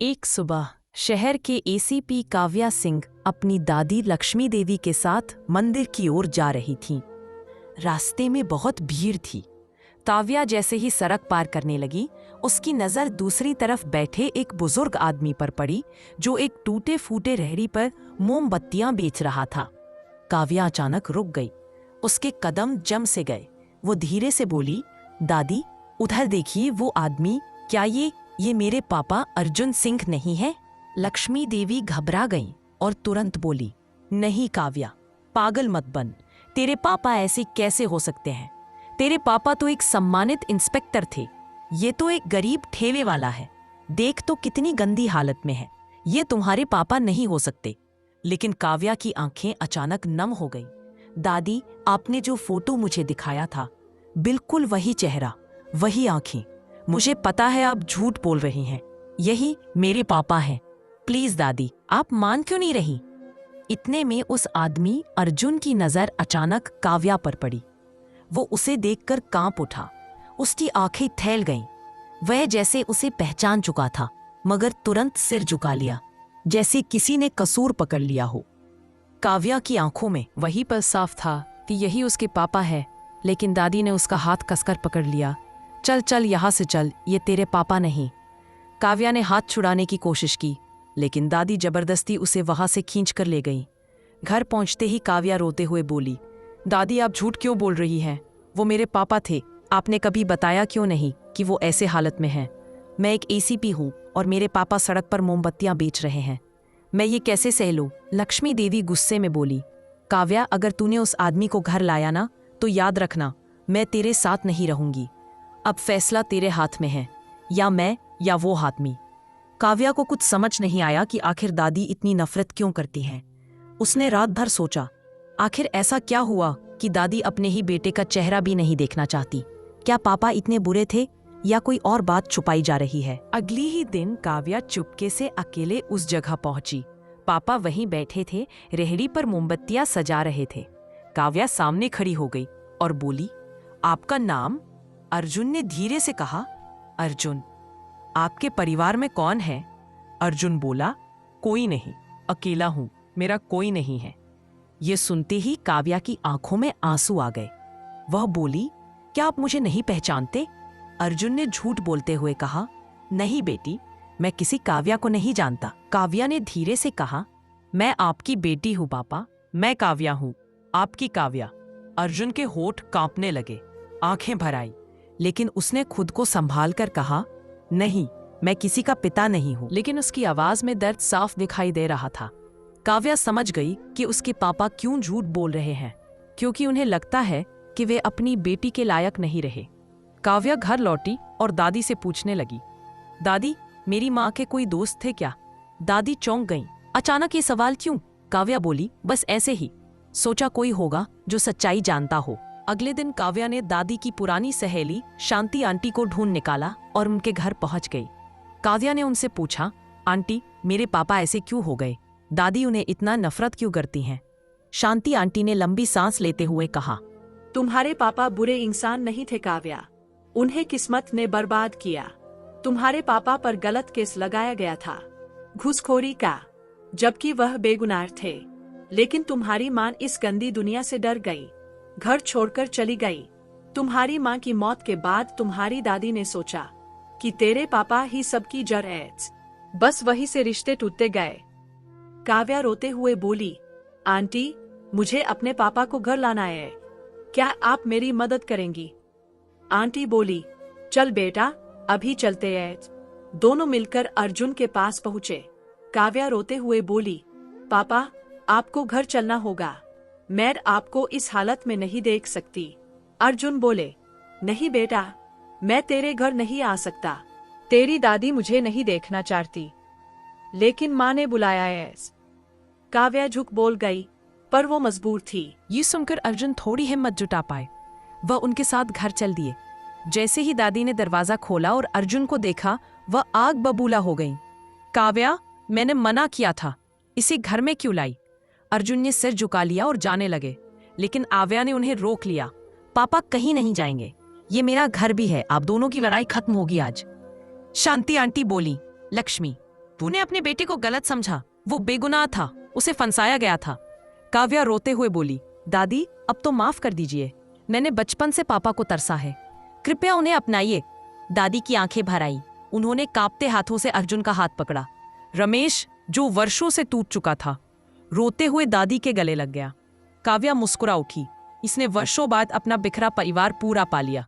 एक सुबह शहर के एसीपी काव्या सिंह अपनी दादी लक्ष्मी देवी के साथ मंदिर की ओर जा रही थीं। रास्ते में बहुत भीड़ थी। काव्या जैसे ही सड़क पार करने लगी, उसकी नज़र दूसरी तरफ बैठे एक बुजुर्ग आदमी पर पड़ी जो एक टूटे फूटे रेहड़ी पर मोमबत्तियां बेच रहा था। काव्या अचानक रुक गई। उसके कदम जम से गए। वो धीरे से बोली, दादी उधर देखिए वो आदमी, क्या ये मेरे पापा अर्जुन सिंह नहीं है? लक्ष्मी देवी घबरा गई और तुरंत बोली, नहीं काव्या, पागल मत बन। तेरे पापा ऐसे कैसे हो सकते हैं? तेरे पापा तो एक सम्मानित इंस्पेक्टर थे। ये तो एक गरीब ठेले वाला है। देख तो कितनी गंदी हालत में है। ये तुम्हारे पापा नहीं हो सकते। लेकिन काव्या की आंखें अचानक नम हो गई। दादी, आपने जो फोटो मुझे दिखाया था, बिल्कुल वही चेहरा, वही आंखें। मुझे पता है आप झूठ बोल रही हैं। यही मेरे पापा हैं। प्लीज दादी, आप मान क्यों नहीं रही? इतने में उस आदमी अर्जुन की नजर अचानक काव्या पर पड़ी। वो उसे देखकर कांप उठा। उसकी आंखें थैल गईं। वह जैसे उसे पहचान चुका था, मगर तुरंत सिर झुका लिया, जैसे किसी ने कसूर पकड़ लिया हो। काव्या की आंखों में वही पर साफ था कि यही उसके पापा है, लेकिन दादी ने उसका हाथ कसकर पकड़ लिया। चल चल यहाँ से चल, ये तेरे पापा नहीं। काव्या ने हाथ छुड़ाने की कोशिश की, लेकिन दादी जबरदस्ती उसे वहां से खींच कर ले गई। घर पहुंचते ही काव्या रोते हुए बोली, दादी आप झूठ क्यों बोल रही हैं? वो मेरे पापा थे। आपने कभी बताया क्यों नहीं कि वो ऐसे हालत में हैं? मैं एक एसीपी हूँ और मेरे पापा सड़क पर मोमबत्तियां बेच रहे हैं। मैं ये कैसे सह लूं? लक्ष्मी देवी गुस्से में बोली, काव्या अगर तूने उस आदमी को घर लाया ना, तो याद रखना मैं तेरे साथ नहीं रहूंगी। अब फैसला तेरे हाथ में है, या मैं या वो आदमी। काव्या को कुछ समझ नहीं आया कि आखिर दादी इतनी नफरत क्यों करती हैं। उसने रात भर सोचा, आखिर ऐसा क्या हुआ कि दादी अपने ही बेटे का चेहरा भी नहीं देखना चाहती? क्या पापा इतने बुरे थे या कोई और बात छुपाई जा रही है? अगली ही दिन काव्या चुपके से अकेले उस जगह पहुंची। पापा वहीं बैठे थे, रेहड़ी पर मोमबत्तियां सजा रहे थे। काव्या सामने खड़ी हो गई और बोली, आपका नाम? अर्जुन ने धीरे से कहा, अर्जुन। आपके परिवार में कौन है? अर्जुन बोला, कोई नहीं, अकेला हूं, मेरा कोई नहीं है। ये सुनते ही काव्या की आंखों में आंसू आ गए। वह बोली, क्या आप मुझे नहीं पहचानते? अर्जुन ने झूठ बोलते हुए कहा, नहीं बेटी, मैं किसी काव्या को नहीं जानता। काव्या ने धीरे से कहा, मैं आपकी बेटी हूं पापा, मैं काव्या हूं, आपकी काव्या। अर्जुन के होठ कांपने लगे, आंखें भर आई, लेकिन उसने खुद को संभाल कर कहा, नहीं, मैं किसी का पिता नहीं हूं। लेकिन उसकी आवाज में दर्द साफ दिखाई दे रहा था। काव्या समझ गई कि उसके पापा क्यों झूठ बोल रहे हैं, क्योंकि उन्हें लगता है कि वे अपनी बेटी के लायक नहीं रहे। काव्या घर लौटी और दादी से पूछने लगी, दादी मेरी माँ के कोई दोस्त थे क्या? दादी चौंक गईं। अचानक ये सवाल क्यों? काव्या बोली, बस ऐसे ही, सोचा कोई होगा जो सच्चाई जानता हो। अगले दिन काव्या ने दादी की पुरानी सहेली शांति आंटी को ढूंढ निकाला और उनके घर पहुंच गई। काव्या ने उनसे पूछा, आंटी मेरे पापा ऐसे क्यों हो गए? दादी उन्हें इतना नफरत क्यों करती हैं? शांति आंटी ने लंबी सांस लेते हुए कहा, तुम्हारे पापा बुरे इंसान नहीं थे काव्या, उन्हें किस्मत ने बर्बाद किया। तुम्हारे पापा पर गलत केस लगाया गया था, घूसखोरी का, जबकि वह बेगुनाह थे। लेकिन तुम्हारी मां इस गंदी दुनिया से डर गई, घर छोड़कर चली गई। तुम्हारी मां की मौत के बाद तुम्हारी दादी ने सोचा कि तेरे पापा ही सबकी जड़ है, बस वही से रिश्ते टूटते गए। काव्या रोते हुए बोली, आंटी मुझे अपने पापा को घर लाना है, क्या आप मेरी मदद करेंगी? आंटी बोली, चल बेटा, अभी चलते हैं। दोनों मिलकर अर्जुन के पास पहुंचे। काव्या रोते हुए बोली, पापा आपको घर चलना होगा, मैं आपको इस हालत में नहीं देख सकती। अर्जुन बोले, नहीं बेटा, मैं तेरे घर नहीं आ सकता। तेरी दादी मुझे नहीं देखना चाहती, लेकिन माँ ने बुलाया है। काव्या झुक बोल गई, पर वो मजबूर थी। ये सुनकर अर्जुन थोड़ी हिम्मत जुटा पाए। वह उनके साथ घर चल दिए। जैसे ही दादी ने दरवाजा खोला और अर्जुन को देखा, वह आग बबूला हो गई। काव्या, मैंने मना किया था, इसे घर में क्यों लाई? अर्जुन ने सिर झुका लिया और जाने लगे, लेकिन काव्या ने उन्हें रोक लिया। पापा कहीं नहीं जाएंगे, ये मेरा घर भी है, आप दोनों की लड़ाई खत्म होगी आज। शांति आंटी बोली, लक्ष्मी तूने अपने बेटे को गलत समझा, वो बेगुनाह था, उसे फंसाया गया था। काव्या रोते हुए बोली, दादी अब तो माफ कर दीजिए, मैंने बचपन से पापा को तरसा है, कृपया उन्हें अपनाइए। दादी की आंखें भर आई। उन्होंने कांपते हाथों से अर्जुन का हाथ पकड़ा। रमेश, जो वर्षों से टूट चुका था, रोते हुए दादी के गले लग गया। काव्या मुस्कुरा उठी। इसने वर्षों बाद अपना बिखरा परिवार पूरा पा लिया।